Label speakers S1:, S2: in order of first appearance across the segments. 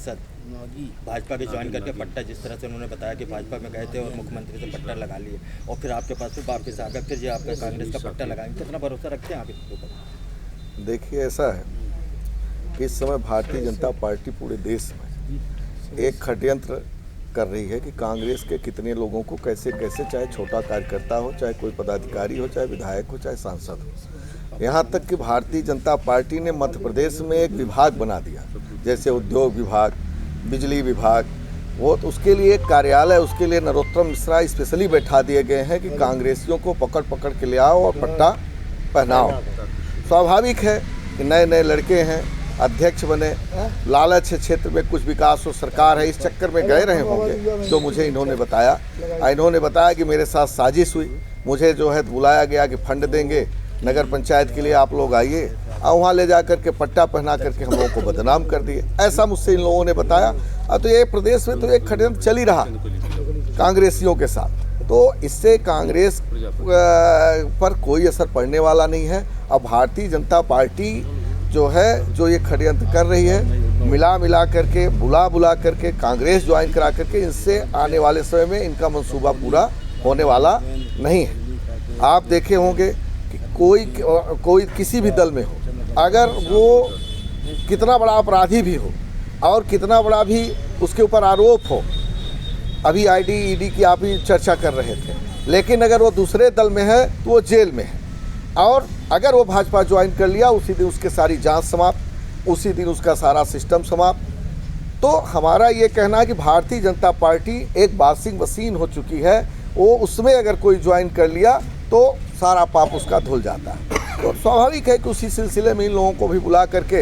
S1: पार्षद भाजपा के ज्वाइन करके पट्टा, जिस तरह से उन्होंने बताया कि भाजपा में गए थे और मुख्यमंत्री से पट्टा लगा लिए और फिर आपके पास फिर वापस आ गए, फिर ये आपका कांग्रेस का पट्टा लगाएंगे, कितना भरोसा रखते हैं आप इसके ऊपर?
S2: देखिए, ऐसा है कि इस समय भारतीय जनता पार्टी पूरे देश में एक षड्यंत्र कर रही है कि कांग्रेस के कितने लोगों को कैसे कैसे, चाहे छोटा कार्यकर्ता हो, चाहे कोई पदाधिकारी हो, चाहे विधायक हो, चाहे सांसद हो, यहाँ तक कि भारतीय जनता पार्टी ने मध्य प्रदेश में एक विभाग बना दिया, जैसे उद्योग विभाग, बिजली विभाग, वो तो उसके लिए एक कार्यालय, उसके लिए नरोत्तम मिश्रा स्पेशली बैठा दिए गए हैं कि कांग्रेसियों को पकड़ पकड़ के ले आओ और पट्टा पहनाओ। स्वाभाविक है कि नए नए लड़के हैं, अध्यक्ष बने, लालच है क्षेत्र में कुछ विकास हो, सरकार है, इस चक्कर में गए रहे होंगे। जो मुझे इन्होंने बताया कि मेरे साथ साजिश हुई, मुझे जो है बुलाया गया कि फंड देंगे नगर पंचायत के लिए, आप लोग आइए, और वहाँ ले जा करके पट्टा पहना करके हम लोगों को बदनाम कर दिए, ऐसा मुझसे इन लोगों ने बताया। तो ये प्रदेश में तो एक षड्यंत्र चल ही रहा कांग्रेसियों के साथ, तो इससे कांग्रेस पर कोई असर पड़ने वाला नहीं है। अब भारतीय जनता पार्टी जो है, जो ये षड्यंत्र कर रही है, मिला करके बुला करके कांग्रेस ज्वाइन करा करके, इनसे आने वाले समय में इनका मंसूबा पूरा होने वाला नहीं है। आप देखे होंगे कि कोई किसी भी दल में हो, अगर वो कितना बड़ा अपराधी भी हो और कितना बड़ा भी उसके ऊपर आरोप हो, अभी ID ED की आप ही चर्चा कर रहे थे, लेकिन अगर वो दूसरे दल में है तो वो जेल में है, और अगर वो भाजपा ज्वाइन कर लिया, उसी दिन उसके सारी जांच समाप्त, उसी दिन उसका सारा सिस्टम समाप्त। तो हमारा ये कहना है कि भारतीय जनता पार्टी एक वॉशिंग मशीन हो चुकी है, वो उसमें अगर कोई ज्वाइन कर लिया तो सारा पाप उसका धुल जाता है। तो स्वाभाविक है कि उसी सिलसिले में इन लोगों को भी बुला करके,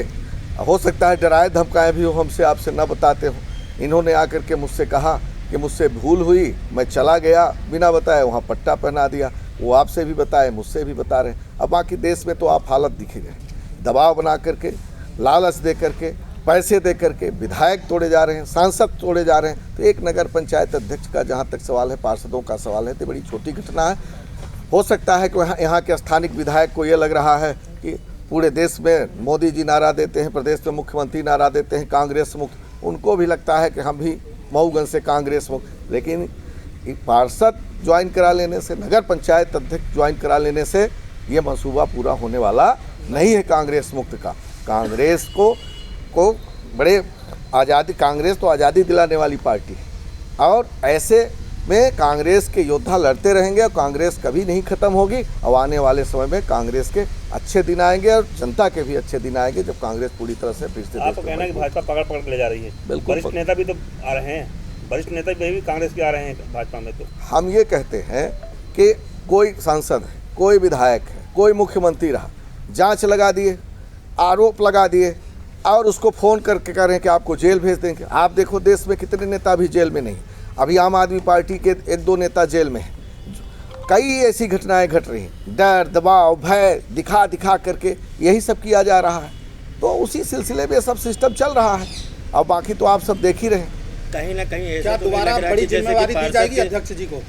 S2: हो सकता है डराए धमकाए भी हो, हमसे आपसे न बताते हो। इन्होंने आकर के मुझसे कहा कि मुझसे भूल हुई, मैं चला गया बिना बताए, वहाँ पट्टा पहना दिया। वो आपसे भी बताए, मुझसे भी बता रहे हैं। अब बाकी देश में तो आप हालत दिखे गए, दबाव बना करके, लालच दे करके, पैसे दे करके विधायक तोड़े जा रहे हैं, सांसद तोड़े जा रहे हैं। तो एक नगर पंचायत अध्यक्ष का जहाँ तक सवाल है, पार्षदों का सवाल है, तो बड़ी छोटी घटना है। हो सकता है कि यहाँ के स्थानिक विधायक को ये लग रहा है कि पूरे देश में मोदी जी नारा देते हैं, प्रदेश में मुख्यमंत्री नारा देते हैं कांग्रेस मुक्त, उनको भी लगता है कि हम भी मऊगंज से कांग्रेस मुक्त। लेकिन पार्षद ज्वाइन करा लेने से, नगर पंचायत अध्यक्ष ज्वाइन करा लेने से ये मंसूबा पूरा होने वाला नहीं है कांग्रेस मुक्त का। कांग्रेस को बड़े आज़ादी, कांग्रेस तो आज़ादी दिलाने वाली पार्टी है, और ऐसे में कांग्रेस के योद्धा लड़ते रहेंगे और कांग्रेस कभी नहीं खत्म होगी। और आने वाले समय में कांग्रेस के अच्छे दिन आएंगे और जनता के भी अच्छे दिन आएंगे, जब कांग्रेस पूरी तरह से फिर से।
S3: आपको कहना है कि भाजपा पकड़ पकड़ के ले जा रही है?
S2: बिल्कुल,
S3: वरिष्ठ नेता भी तो आ रहे हैं, वरिष्ठ नेता भी कांग्रेस के आ रहे हैं भाजपा में। तो
S2: हम ये कहते हैं कि कोई सांसद है, कोई विधायक है, कोई मुख्यमंत्री रहा, जांच लगा दिए, आरोप लगा दिए और उसको फ़ोन करके कह रहे हैं कि आपको जेल भेज देंगे। आप देखो देश में कितने नेता भी जेल में नहीं, अभी आम आदमी पार्टी के 1-2 नेता जेल में हैं। कई ऐसी घटनाएं घट रही हैं, डर, दबाव, भय दिखा करके यही सब किया जा रहा है। तो उसी सिलसिले में सब सिस्टम चल रहा है। अब बाकी तो आप सब देख ही रहे हैं।
S1: कहीं ना कहीं ऐसा
S4: क्या
S1: तो
S4: दोबारा
S1: लग रहा है
S4: बड़ी
S1: कि जैसे कि
S4: जिम्मेवारी दी जाएगी
S1: पार्षद
S4: अध्यक्ष जी को?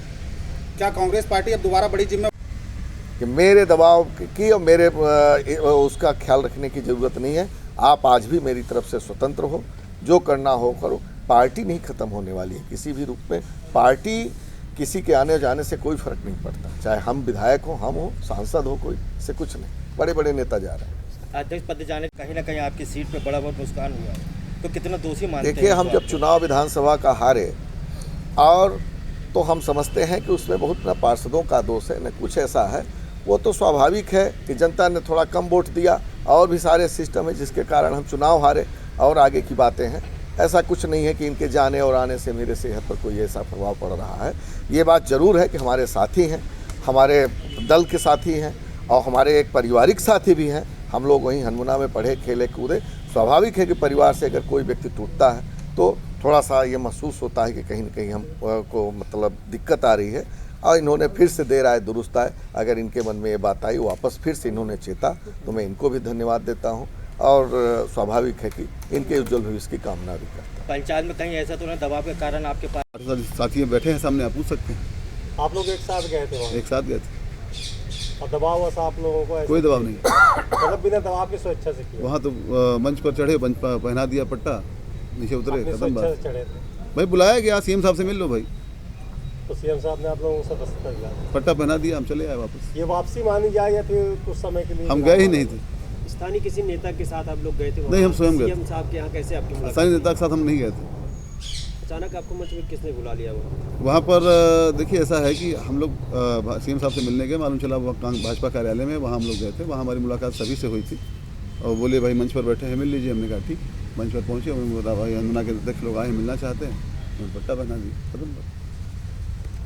S4: क्या कांग्रेस पार्टी अब दोबारा बड़ी जिम्मेवारी?
S2: कि मेरे दबाव की और मेरे उसका ख्याल रखने की ज़रूरत नहीं है। आप आज भी मेरी तरफ से स्वतंत्र हो, जो करना हो करो। पार्टी नहीं ख़त्म होने वाली है किसी भी रूप में। पार्टी किसी के आने जाने से कोई फ़र्क नहीं पड़ता, चाहे हम विधायक हो, हम हो, सांसद हो, कोई से कुछ नहीं। बड़े बड़े नेता जा रहे हैं।
S1: अध्यक्ष पद जाने कहीं ना कहीं आपकी सीट पे बड़ा बहुत नुकसान हुआ है, तो कितना दोषी मानते हैं?
S2: देखिए, हम जब चुनाव विधानसभा का हारे, और तो हम समझते हैं कि उसमें बहुत न पार्षदों का दोष है न कुछ ऐसा है। वो तो स्वाभाविक है कि जनता ने थोड़ा कम वोट दिया, और भी सारे सिस्टम है जिसके कारण हम चुनाव हारे, और आगे की बातें हैं। ऐसा कुछ नहीं है कि इनके जाने और आने से मेरे सेहत पर कोई ऐसा प्रभाव पड़ रहा है। ये बात ज़रूर है कि हमारे साथी हैं, हमारे दल के साथी हैं, और हमारे एक पारिवारिक साथी भी हैं। हम लोग वहीं हनमुना में पढ़े खेले कूदे। स्वाभाविक है कि परिवार से अगर कोई व्यक्ति टूटता है तो थोड़ा सा ये महसूस होता है कि कहीं ना कहीं हम को मतलब दिक्कत आ रही है, और इन्होंने फिर से देर आए दुरुस्त आए। अगर इनके मन में ये बात आई, वापस फिर से इन्होंने चेता, तो मैं इनको भी धन्यवाद देता हूँ, और स्वाभाविक है कि इनके उज्जवल भविष्य की कामना भी करता हूँ।
S1: पंचायत में कहीं ऐसा तो नहीं दबाव के कारण आपके पास
S5: साथी बैठे हैं सामने, आप पूछ सकते हैं।
S4: आप लोग एक साथ गए थे वहाँ?
S5: एक साथ गए थे।
S4: और दबाव वैसा आप लोगों को?
S5: कोई दबाव नहीं,
S4: मतलब बिना दबाव की स्वेच्छा से किया?
S5: वहाँ तो मंच पर चढ़े, मंच पर पहना दिया पट्टा, नीचे उतरे,
S4: अपनी
S5: खत्म
S4: स्वेच्छा
S5: बात।
S4: से चढ़े थे
S5: भाई बुलाया गया, सीएम साहब से मिल लो भाई,
S4: तो सीएम साहब ने आप लोगों से दस्तखत दिया।
S5: पट्टा पहना दिया, हम चले आए वापस।
S4: ये वापसी मानी जाए या फिर कुछ समय के लिए
S5: हम गए ही नहीं थे,
S6: स्थानीय किसी नेता के साथ आप लोग गए थे?
S5: नहीं, हम स्वयं गए थे।
S6: सीएम साहब के यहाँ कैसे आपकी मुलाकात?
S5: स्थानीय नेता के साथ हम नहीं गए थे।
S6: अचानक आपको मंच में किसने बुला लिया वहाँ?
S5: वहाँ पर देखिए ऐसा है कि हम लोग सीएम साहब से मिलने गए, मालूम चला भाजपा कार्यालय में, वहाँ हम लोग गए थे। वहाँ हमारी मुलाकात सभी से हुई थी और बोले भाई मंच पर बैठे हैं, मिल लीजिए। हमने कहा ठीक। मंच पर पहुँचे, उन्होंने बोला भाई अंजना के अध्यक्ष लोग आए, मिलना चाहते हैं, उन्होंने पट्टा पहना दिया, खत्म बात।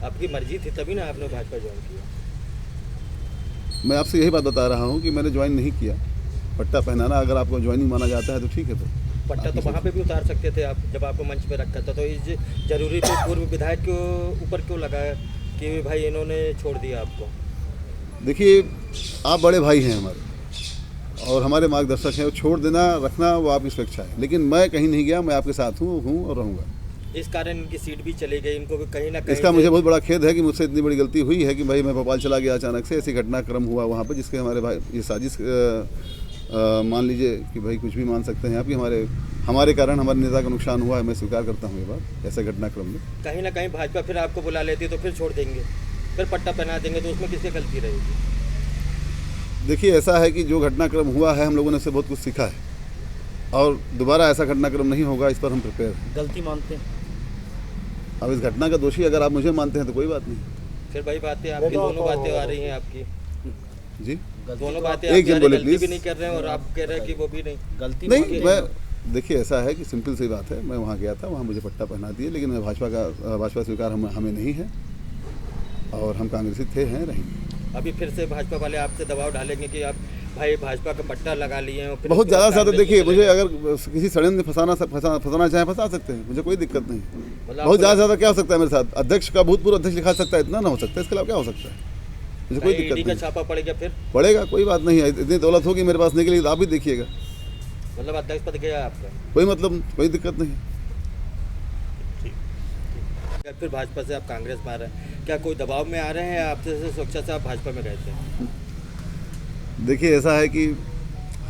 S1: आपकी मर्जी थी तभी ना आपने भाजपा ज्वाइन किया।
S5: मैं आपसे यही बात बता रहा हूँ कि मैंने ज्वाइन नहीं किया। पट्टा पहनाना अगर आपको ज्वाइनिंग माना जाता है तो ठीक है। तो
S1: पट्टा तो वहाँ पे भी उतार सकते थे आप, जब आपको मंच पे रखा था। तो इस जरूरी तो पूर्व विधायक के ऊपर क्यों लगाया कि भाई इन्होंने छोड़ दिया आपको?
S5: देखिए, आप बड़े भाई हैं हमारे और हमारे मार्गदर्शक हैं। छोड़ देना रखना वो आपकी स्वेच्छा है, लेकिन मैं कहीं नहीं गया। मैं आपके साथ हूँ और रहूँगा।
S1: इस कारण इनकी सीट भी चली गई, इनको भी कहीं ना कहीं
S5: इसका मुझे बहुत बड़ा खेद है कि मुझसे इतनी बड़ी गलती हुई है कि भाई मैं भोपाल चला गया अचानक से। ऐसी घटनाक्रम हुआ वहाँ पर जिसके हमारे भाई ये साजिश मान लीजिए कि भाई कुछ भी मान सकते हैं आप कि हमारे कारण हमारे नेता का नुकसान हुआ है। मैं स्वीकार करता हूँ ये बात। ऐसे घटनाक्रम में
S1: कहीं ना कहीं भाजपा फिर आपको बुला लेती तो फिर छोड़ देंगे, फिर पट्टा पहना देंगे, तो उसमें किसकी गलती रहेगी?
S5: देखिए, ऐसा है कि जो घटनाक्रम हुआ है हम लोगों ने उससे बहुत कुछ सीखा है और दोबारा ऐसा घटनाक्रम नहीं होगा, इस पर हम प्रिपेयर हैं।
S6: गलती मानते हैं?
S5: अब इस घटना का दोषी अगर आप मुझे मानते हैं तो कोई बात नहीं।
S1: फिर वही बातें आपकी, दोनों बातें आ रही हैं आपकी,
S5: जी,
S1: दोनों बातें
S5: एक
S1: आप
S5: जन बोले,
S1: गलती
S5: प्लीज।
S1: भी नहीं कर रहे हैं और आप कह रहे हैं कि वो भी नहीं।
S6: गलती
S5: नहीं, मैं देखिए ऐसा है कि सिंपल सी बात है। मैं वहाँ गया था, वहाँ मुझे पट्टा पहना दिए, लेकिन मैं भाजपा स्वीकार हमें नहीं है और हम कांग्रेसी थे, हैं, रहेंगे।
S1: अभी फिर से भाजपा वाले आपसे दबाव डालेंगे कि आप भाई भाजपा का पट्टा लगा लिए हैं और फिर
S5: बहुत
S1: उसके बाद
S5: ज़्यादा
S1: कांग्रेस
S5: देखिए,
S1: में
S5: मुझे
S1: चले
S5: अगर किसी षड्यंत्र फंसाना चाहे फंसा सकते हैं, मुझे कोई दिक्कत नहीं।
S1: मतलब
S5: बहुत
S1: आपको
S5: ज़्यादा क्या हो सकता है मेरे साथ? अध्यक्ष का भूतपूर्व अध्यक्ष लिखा सकता है, इतना ना हो सकता है। इसके अलावा क्या हो सकता है? मुझे कोई
S1: कहीं
S5: दिक्कत
S1: ईडी का
S5: नहीं।
S1: छापा पड़ेगा फिर?
S5: पड़ेगा, कोई बात नहीं है। इतनी दौलत होगी मेरे पास नहीं के लिए, तो आप भी देखिएगा।
S1: मतलब अध्यक्ष पद गया आपका?
S5: कोई मतलब, कोई दिक्कत नहीं।
S1: फिर भाजपा से आप कांग्रेस में आ रहे हैं, क्या कोई दबाव में आ रहे हैं आपसे सुरक्षा से आप भाजपा में गए थे?
S5: देखिए, ऐसा है कि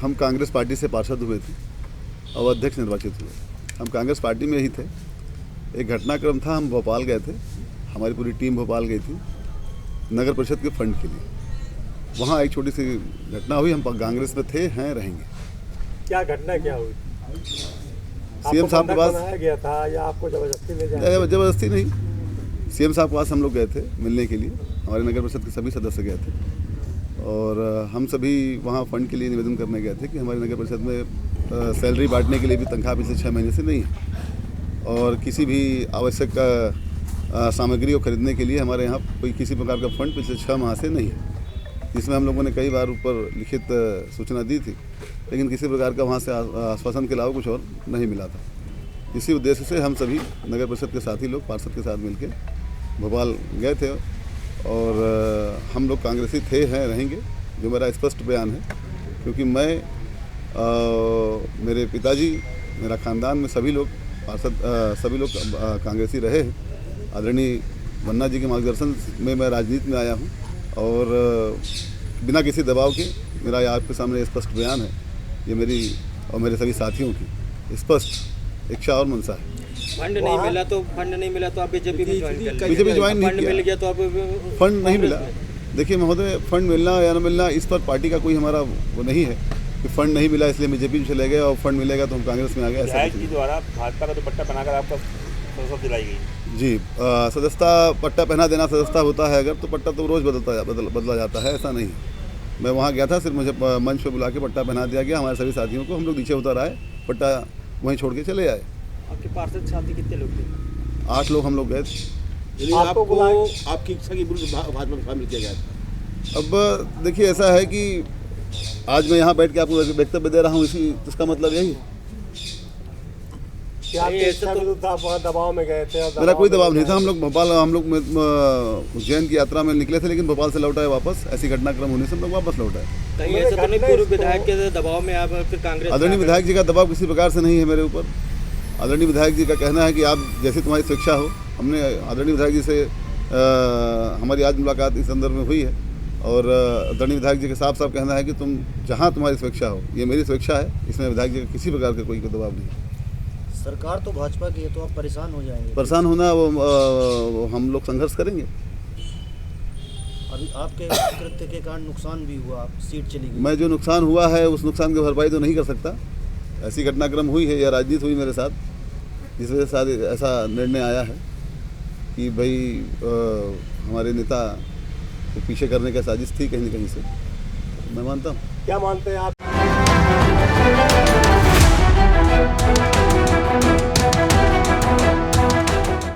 S5: हम कांग्रेस पार्टी से पार्षद हुए थे और अध्यक्ष निर्वाचित हुए। हम कांग्रेस पार्टी में ही थे। एक घटनाक्रम था, हम भोपाल गए थे, हमारी पूरी टीम भोपाल गई थी नगर परिषद के फंड के लिए। वहाँ एक छोटी सी घटना हुई। हम कांग्रेस में थे, हैं, रहेंगे।
S4: क्या घटना क्या हुई?
S5: सीएम साहब के पास
S4: बनाया गया था या आपको जबरदस्ती ले जाया?
S5: जबरदस्ती नहीं, सीएम साहब के पास हम लोग गए थे मिलने के लिए। हमारे नगर परिषद के सभी सदस्य गए थे और हम सभी वहाँ फंड के लिए निवेदन करने गए थे कि हमारे नगर परिषद में सैलरी बांटने के लिए भी तनख्वाह पिछले 6 महीने से नहीं है और किसी भी आवश्यक सामग्री को खरीदने के लिए हमारे यहाँ कोई किसी प्रकार का फंड पिछले 6 माह से नहीं है, जिसमें हम लोगों ने कई बार ऊपर लिखित सूचना दी थी, लेकिन किसी प्रकार का वहाँ से आश्वासन के अलावा कुछ और नहीं मिला था। इसी उद्देश्य से हम सभी नगर परिषद के साथी लोग पार्षद के साथ मिलकर भोपाल गए थे और हम लोग कांग्रेसी थे, हैं, रहेंगे, जो मेरा स्पष्ट बयान है। क्योंकि मैं मेरे पिताजी, मेरा ख़ानदान में सभी लोग पार्षद, सभी लोग कांग्रेसी रहे हैं। आदरणीय बन्ना जी के मार्गदर्शन में मैं राजनीति में आया हूँ और बिना किसी दबाव के मेरा ये आपके सामने स्पष्ट बयान है। ये मेरी और मेरे सभी साथियों की स्पष्ट इच्छा और मंशा है।
S1: फंड नहीं मिला तो आप बीजेपी में ज्वाइन कर लीजिए।
S5: बीजेपी ज्वाइन नहीं
S1: फंड
S5: किया।
S1: मिल गया तो आप
S5: फंड नहीं मिला।
S1: कांग्रेस में।
S5: देखिए महोदय, फंड मिलना या न मिलना इस पर पार्टी का कोई हमारा वो नहीं है कि फंड नहीं मिला इसलिए बीजेपी में चले गए और फंड मिलेगा तो हम कांग्रेस में आ गए, ऐसा
S3: विधायक
S5: कुछ
S3: जी
S5: नहीं।
S3: द्वारा भाजपा का दुपट्टा बनाकर आपको सदस्यता दिलाई गई।
S5: जी, सदस्यता पट्टा पहना देना सदस्यता होता है अगर, तो पट्टा तो रोज़ बदला जाता है, ऐसा नहीं है। मैं वहाँ गया था, सिर्फ मुझे मंच पे बुला के पट्टा पहना दिया गया हमारे सभी साथियों को। हम लोग नीचे उतर आए, पट्टा वहीं छोड़ के चले आए।
S6: आपके पार्षद साथी कितने लोग थे?
S5: 8 लोग हम लोग गए थे।
S7: यानी आपको आपकी इच्छा के विरुद्ध भाजपा में शामिल किया गया था।
S5: अब देखिए, ऐसा है कि आज मैं यहाँ बैठ के आपको वक्तव्य दे रहा हूँ, इसका मतलब यही है।
S4: क्या आपकी
S1: नहीं,
S4: इच्छा
S1: ऐसे तो-
S4: विरुद्ध आप वहाँ दबाव में गए थे? और
S5: मेरा कोई
S4: में
S5: दबाव नहीं
S4: गए
S5: था। हम लोग उज्जैन की यात्रा में निकले थे, लेकिन भोपाल से लौट आए वापस। ऐसी घटनाक्रम होने से हम लोग वापस लौट आए।
S1: कहीं ऐसा तो नहीं पूर्व विधायक के दबाव में आप फिर कांग्रेस में
S5: आदरणीय
S1: आ गए?
S5: विधायक जी का दबाव किसी प्रकार से नहीं है मेरे ऊपर। आदरणीय विधायक जी का कहना है कि आप जैसी तुम्हारी स्वेच्छा हो। हमने आदरणीय विधायक जी से हमारी आज मुलाकात इस संदर्भ में हुई है और आदरणीय विधायक जी का साफ साफ कहना है कि तुम जहाँ तुम्हारी स्वेच्छा हो, ये मेरी स्वेच्छा है। इसमें विधायक जी का किसी प्रकार का कोई दबाव नहीं है।
S8: सरकार तो भाजपा की है, तो आप परेशान हो जाएंगे।
S5: परेशान होना वो हम लोग संघर्ष करेंगे।
S8: अभी आपके कृत्य के कारण नुकसान भी हुआ, सीट चली गई।
S5: मैं जो नुकसान हुआ है उस नुकसान की भरपाई तो नहीं कर सकता। ऐसी घटनाक्रम हुई है या राजनीति हुई मेरे साथ, जिस वजह से ऐसा निर्णय आया है कि भाई हमारे नेता को पीछे करने का साजिश थी कहीं न कहीं से, मैं मानता हूँ।
S4: क्या मानते हैं आप?